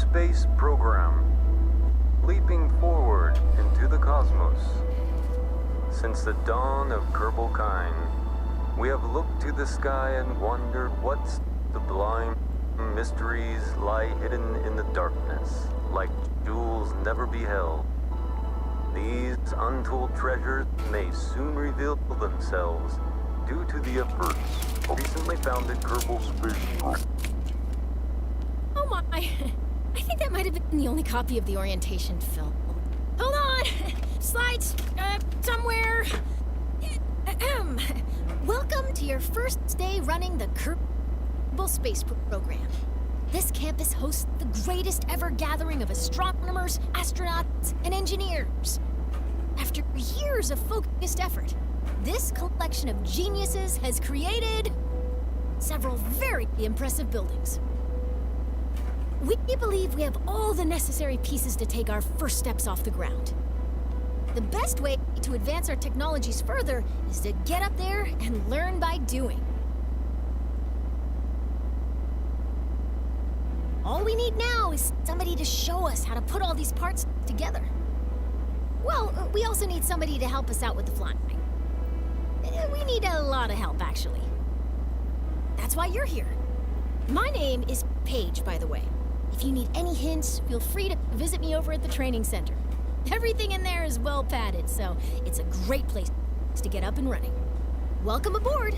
space program, leaping forward into the cosmos. Since the dawn of Kerbal kind, we have looked to the sky and wondered what sublime mysteries lie hidden in the darkness, like jewels never beheld. These untold treasures may soon reveal themselves due to the efforts of recently founded Kerbal Space. Oh my! I think that might have been the only copy of the orientation film. Hold on! Slides, somewhere. Welcome to your first day running the Kerbal Space Program. This campus hosts the greatest ever gathering of astronomers, astronauts, and engineers. After years of focused effort, this collection of geniuses has created several very impressive buildings. We believe we have all the necessary pieces to take our first steps off the ground. The best way to advance our technologies further is to get up there and learn by doing. All we need now is somebody to show us how to put all these parts together. Well, we also need somebody to help us out with the flying. We need a lot of help, actually. That's why you're here. My name is Paige, by the way. If you need any hints, feel free to visit me over at the training center. Everything in there is well padded, so it's a great place to get up and running. Welcome aboard!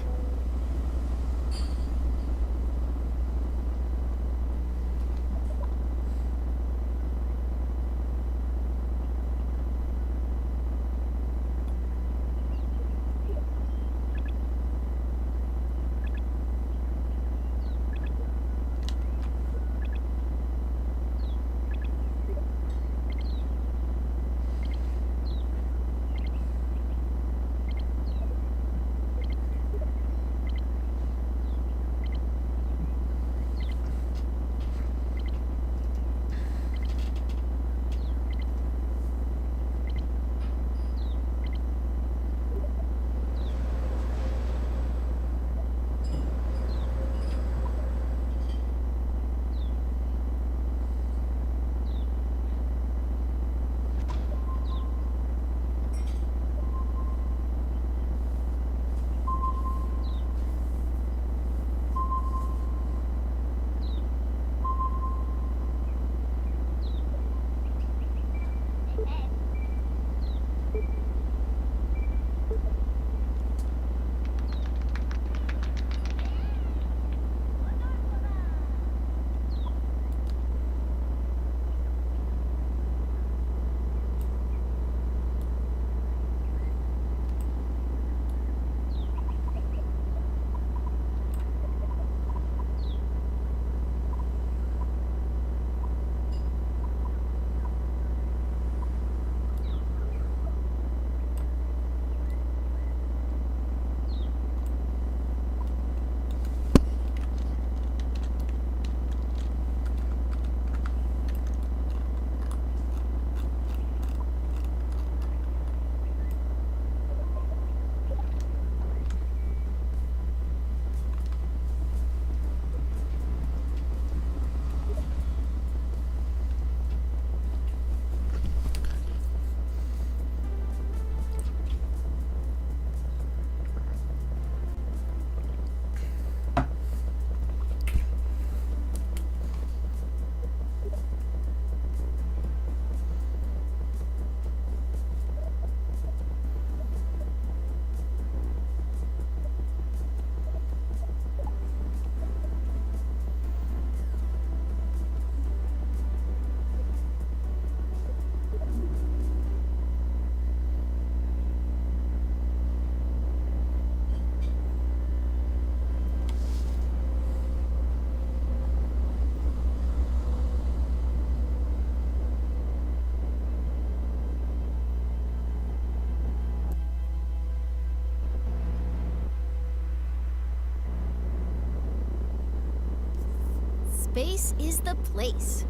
Space is the place.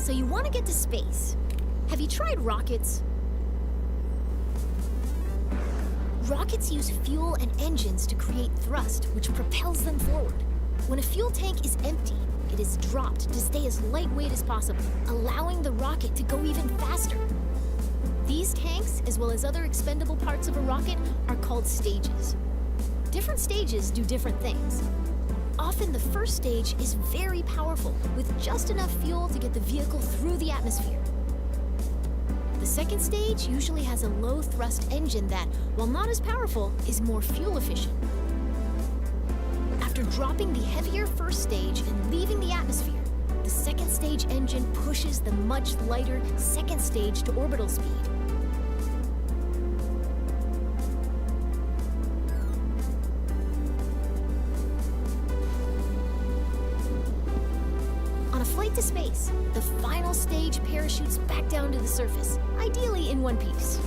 So you want to get to space. Have you tried rockets? Rockets use fuel and engines to create thrust, which propels them forward. When a fuel tank is empty, it is dropped to stay as lightweight as possible, allowing the rocket to go even faster. These tanks, as well as other expendable parts of a rocket, are called stages. Different stages do different things. Often the first stage is very powerful, with just enough fuel to get the vehicle through the atmosphere. The second stage usually has a low-thrust engine that, while not as powerful, is more fuel efficient. After dropping the heavier first stage and leaving the atmosphere, the second stage engine pushes the much lighter second stage to orbital speed. On a flight to space, the final stage parachutes back down to the surface, ideally in one piece.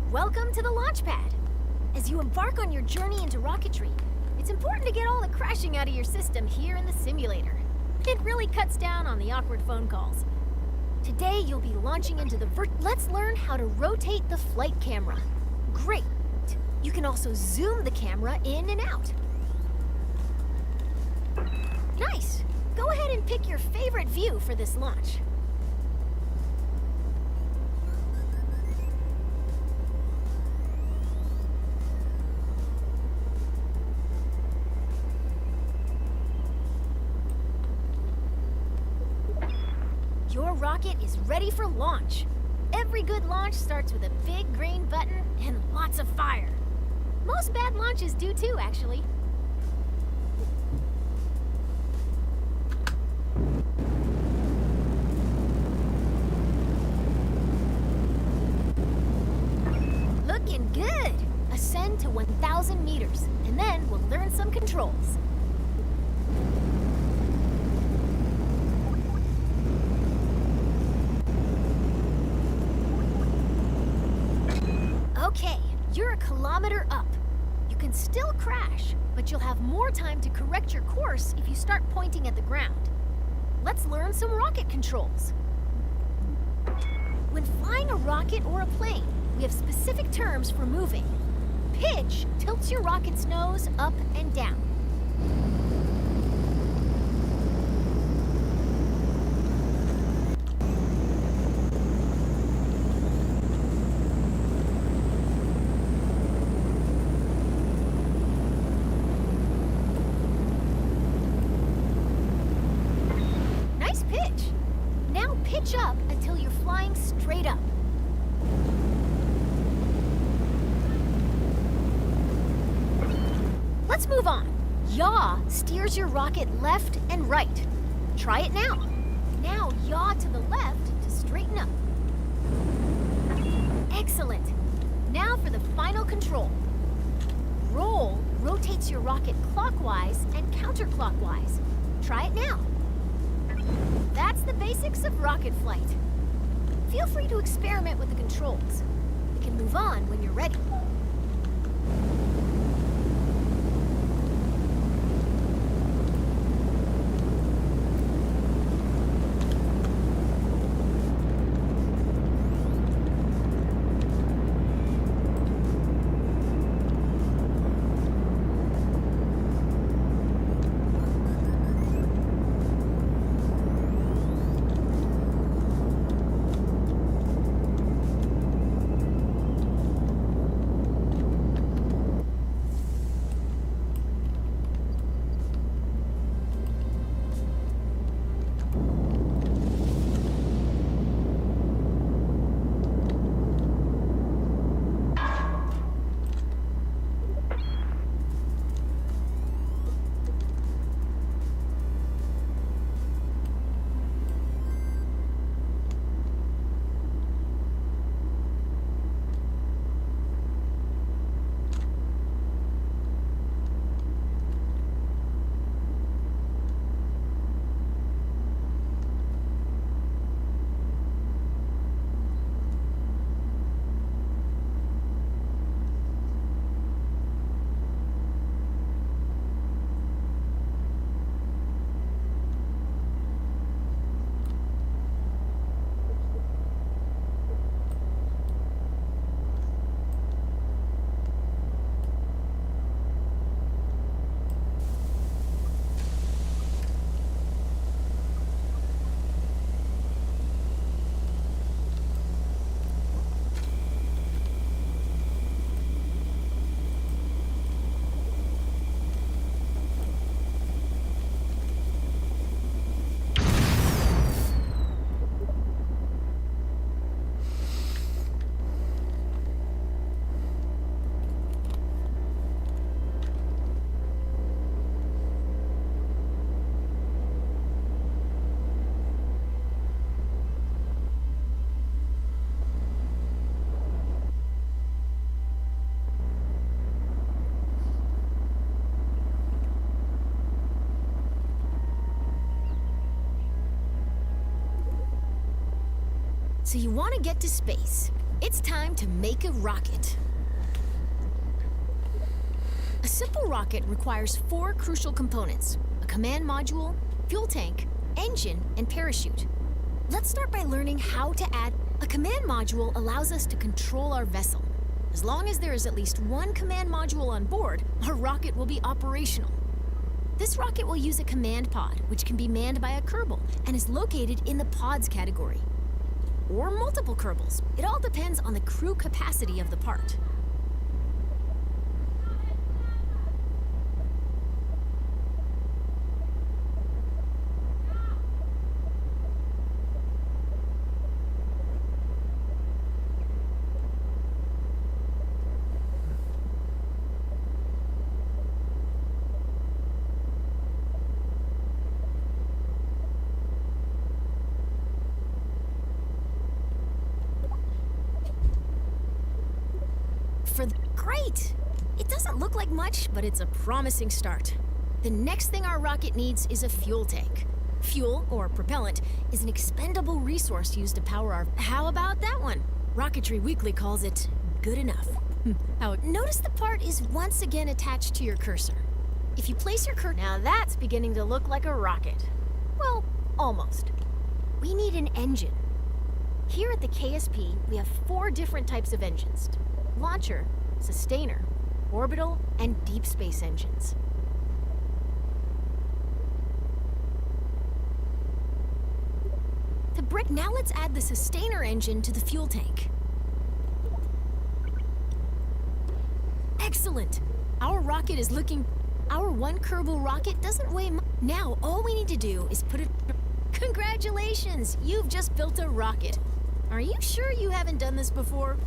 Welcome to the launch pad. As you embark on your journey into rocketry, it's important to get all the crashing out of your system here in the simulator. It really cuts down on the awkward phone calls. Today, you'll be launching into the Let's learn how to rotate the flight camera. Great! You can also zoom the camera in and out. Nice! Go ahead and pick your favorite view for this launch. Your rocket is ready for launch. Every good launch starts with a big green button and lots of fire. Most bad launches do too, actually. Looking good! Ascend to 1,000 meters, and then we'll learn some controls. Okay, you're a kilometer up. You can still crash, but you'll have more time to correct your course if you start pointing at the ground. Let's learn some rocket controls. When flying a rocket or a plane, we have specific terms for moving. Pitch tilts your rocket's nose up and down. Nice pitch. Now pitch up until you're flying straight up. Let's move on. Yaw steers your rocket left and right. Try it now. Now yaw to the left to straighten up. Excellent. Now for the final control. Roll rotates your rocket clockwise and counterclockwise. Try it now. That's the basics of rocket flight. Feel free to experiment with the controls. We can move on when you're ready. So you want to get to space. It's time to make a rocket. A simple rocket requires 4 crucial components: a command module, fuel tank, engine, and parachute. Let's start by learning how to add. A command module allows us to control our vessel. As long as there is at least one command module on board, our rocket will be operational. This rocket will use a command pod, which can be manned by a kerbal and is located in the pods category. Or multiple kerbals. It all depends on the crew capacity of the part. Great! It doesn't look like much, but it's a promising start. The next thing our rocket needs is a fuel tank. Fuel, or propellant, is an expendable resource used to power our... How about that one? Rocketry Weekly calls it good enough. Notice the part is once again attached to your cursor. If you place your cursor... Now that's beginning to look like a rocket. Well, almost. We need an engine. Here at the KSP, we have 4 different types of engines: launcher, sustainer, orbital, and deep space engines. Now let's add the sustainer engine to the fuel tank. Excellent! Our rocket is looking... Our one Kerbal rocket doesn't weigh much. Now all we need to do is put it... Congratulations! You've just built a rocket. Are you sure you haven't done this before?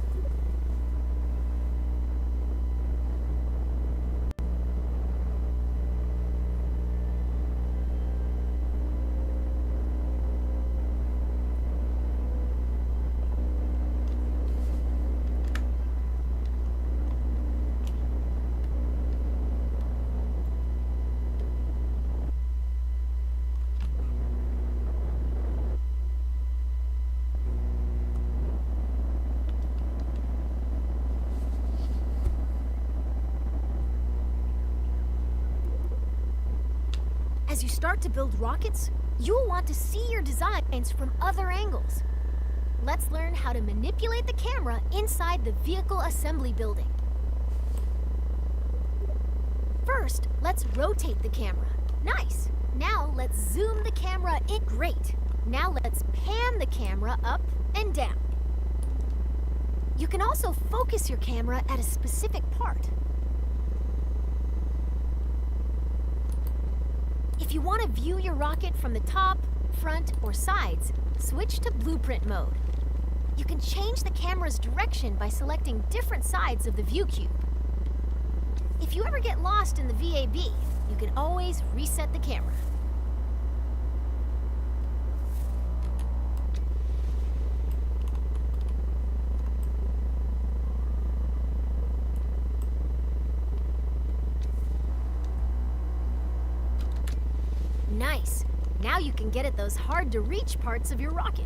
As you start to build rockets, you'll want to see your designs from other angles. Let's learn how to manipulate the camera inside the vehicle assembly building. First, let's rotate the camera. Nice! Now let's zoom the camera in. Great! Now let's pan the camera up and down. You can also focus your camera at a specific part. If you want to view your rocket from the top, front, or sides, switch to blueprint mode. You can change the camera's direction by selecting different sides of the view cube. If you ever get lost in the VAB, you can always reset the camera. Nice. Now you can get at those hard-to-reach parts of your rocket.